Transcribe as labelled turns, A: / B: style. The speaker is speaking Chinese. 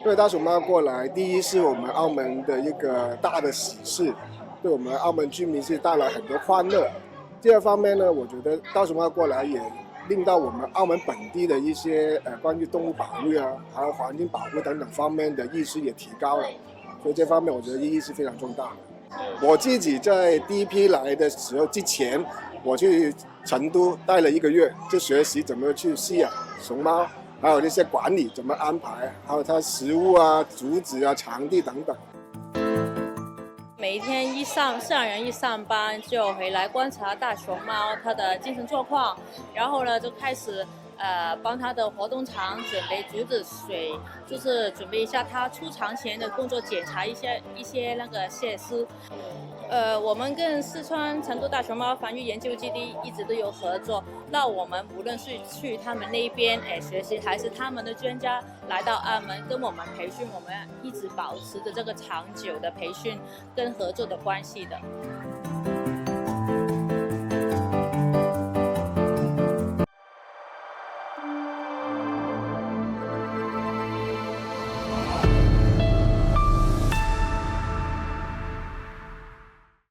A: 因为大熊猫过来，第一是我们澳门的一个大的喜事，对我们澳门居民是带来很多欢乐。第二方面呢，我觉得大熊猫过来也令到我们澳门本地的一些关于动物保育啊，还有环境保护等等方面的意识也提高了，所以这方面我觉得意义是非常重大的。我自己在第一批来的时候之前，我去成都待了1个月，就学习怎么去饲养熊猫，还有那些管理怎么安排，还有它食物啊、竹子啊、场地等等。
B: 每一天饲养员一上班就回来观察大熊猫它的精神状况，然后呢就开始帮它的活动场准备竹子水，就是准备一下它出场前的工作，检查一些那个设施。我们跟四川成都大熊猫繁育研究基地一直都有合作。那我们无论是去他们那边学习，还是他们的专家来到澳门跟我们培训，我们一直保持着这个长久的培训跟合作的关系的。